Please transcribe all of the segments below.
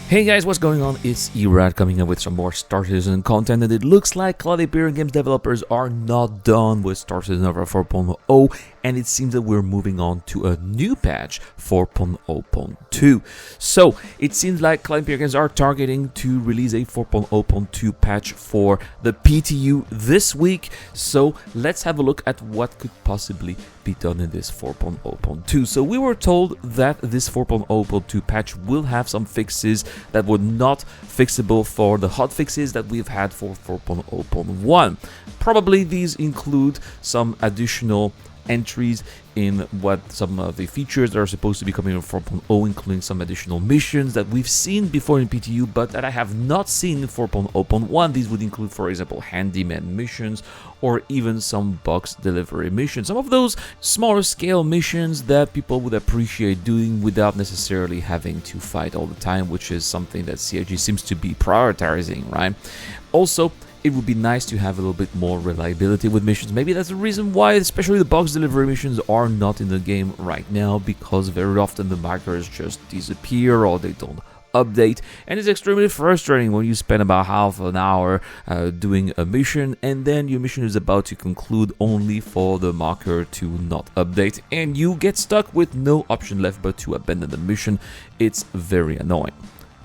Hey guys, what's going on? It's Erad coming up with some more Star Citizen content, and it looks like Cloud Imperium Games developers are not done with Star Citizen 4.0, and it seems that we're moving on to a new patch 4.0.2. So it seems like Cloud Imperium Games are targeting to release a 4.0.2 patch for the PTU this week. So let's have a look at what could possibly be done in this 4.0.2. So we were told that this 4.0.2 patch will have some fixes that were not fixable for the hotfixes that we've had for 4.0.1. Probably these include some additional entries in what some of the features that are supposed to be coming in 4.0, including some additional missions that we've seen before in PTU, but that I have not seen in 4.0.1. These would include, for example, handyman missions or even some box delivery missions. Some of those smaller scale missions that people would appreciate doing without necessarily having to fight all the time, which is something that CIG seems to be prioritizing, right? Also, it would be nice to have a little bit more reliability with missions. Maybe that's the reason why, especially the box delivery missions, are not in the game right now, because very often the markers just disappear or they don't update, and it's extremely frustrating when you spend about half an hour doing a mission and then your mission is about to conclude only for the marker to not update and you get stuck with no option left but to abandon the mission. It's very annoying.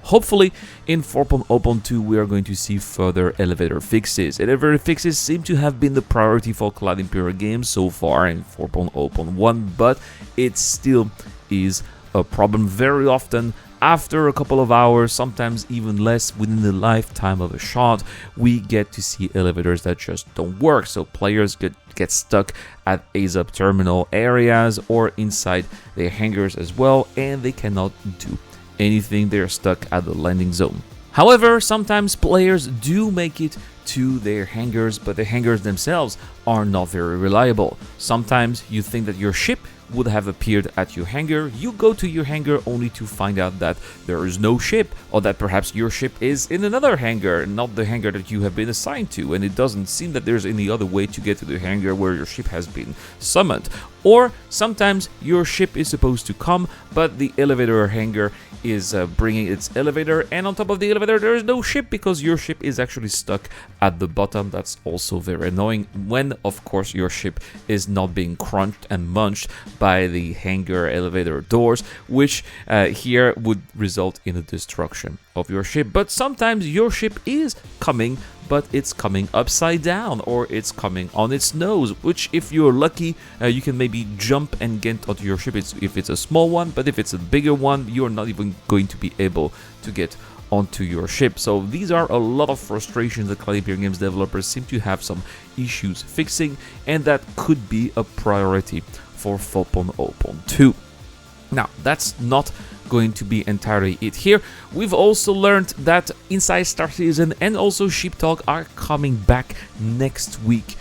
Hopefully, in 4.0.2, we are going to see further elevator fixes. Elevator fixes seem to have been the priority for Cloud Imperium Games so far in 4.0.1, but it still is a problem. Very often, after a couple of hours, sometimes even less within the lifetime of a shot, we get to see elevators that just don't work. So players get stuck at ASUP terminal areas or inside their hangars as well, and they cannot do anything. They're stuck at the landing zone. However, sometimes players do make it to their hangars, but the hangars themselves are not very reliable. Sometimes you think that your ship would have appeared at your hangar, you go to your hangar only to find out that there is no ship, or that perhaps your ship is in another hangar, not the hangar that you have been assigned to, and it doesn't seem that there's any other way to get to the hangar where your ship has been summoned. Or sometimes your ship is supposed to come, but the elevator hangar is bringing its elevator, and on top of the elevator there is no ship because your ship is actually stuck at the bottom. That's also very annoying when, of course, your ship is not being crunched and munched by the hangar elevator doors, which here would result in the destruction of your ship. But sometimes your ship is coming, but it's coming upside down or it's coming on its nose, which if you're lucky you can maybe jump and get onto your ship if it's a small one, but if it's a bigger one you're not even going to be able to get onto your ship. So these are a lot of frustrations that Cloud Imperium Games developers seem to have some issues fixing, and that could be a priority for 4.0.2. Now, that's not going to be entirely it here. We've also learned that Inside Star Citizen and also Ship Talk are coming back next week.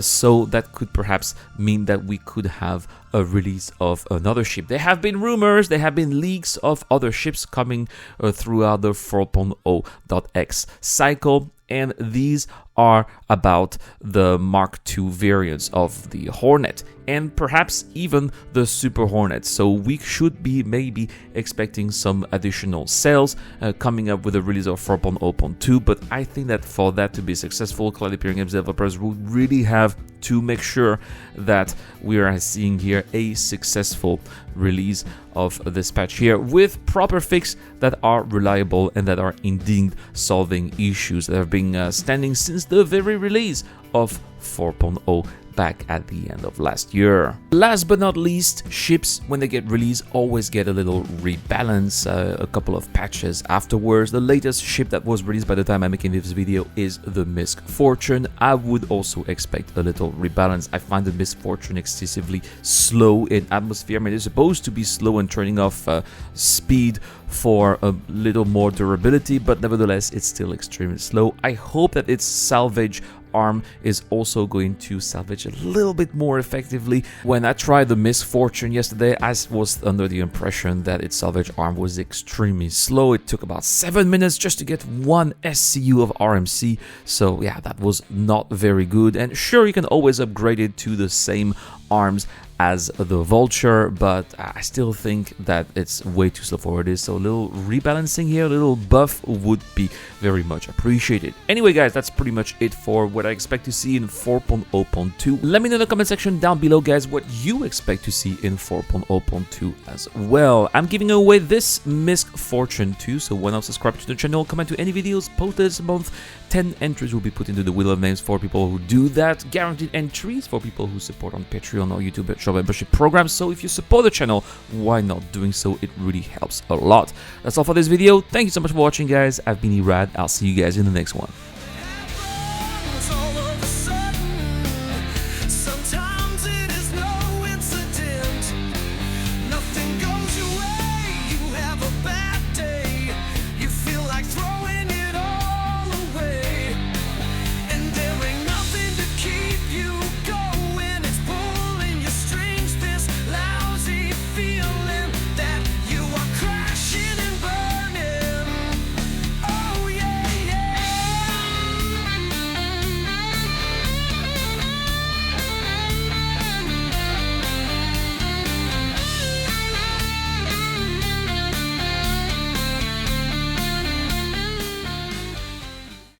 So that could perhaps mean that we could have a release of another ship. There have been rumors, there have been leaks of other ships coming throughout the 4.0.x cycle, and these are about the Mark II variants of the Hornet and perhaps even the Super Hornet. So we should be maybe expecting some additional sales coming up with the release of 4.0.2, but I think that for that to be successful, Cloud Imperium Games developers would really have to make sure that we are seeing here a successful release of this patch here with proper fixes that are reliable and that are indeed solving issues that have been standing since the very release of 4.0 back at the end of last year. Last but not least, ships, when they get released, always get a little rebalance, a couple of patches afterwards. The latest ship that was released by the time I'm making this video is the Misk Fortune. I would also expect a little rebalance. I find the Misk Fortune excessively slow in atmosphere. I mean, it's supposed to be slow and turning off speed for a little more durability, but nevertheless, it's still extremely slow. I hope that its salvage arm is also going to salvage a little bit more effectively. When I tried the Misk Fortune yesterday, I was under the impression that its salvage arm was extremely slow. It took about 7 minutes just to get 1 SCU of RMC, so yeah, that was not very good. And sure, you can always upgrade it to the same arms as the Vulture, but I still think that it's way too slow for what it is, so a little rebalancing here, a little buff would be very much appreciated. Anyway guys, that's pretty much it for what I expect to see in 4.0.2. Let me know in the comment section down below guys what you expect to see in 4.0.2 as well. I'm giving away this Misc Fortune too, so why not subscribe to the channel, comment to any videos posted this month. 10 entries will be put into the Wheel of Names for people who do that, guaranteed entries for people who support on Patreon or YouTube Shop membership programs. So if you support the channel, why not doing so? It really helps a lot. That's all for this video. Thank you so much for watching guys. I've been Irad. I'll see you guys in the next one.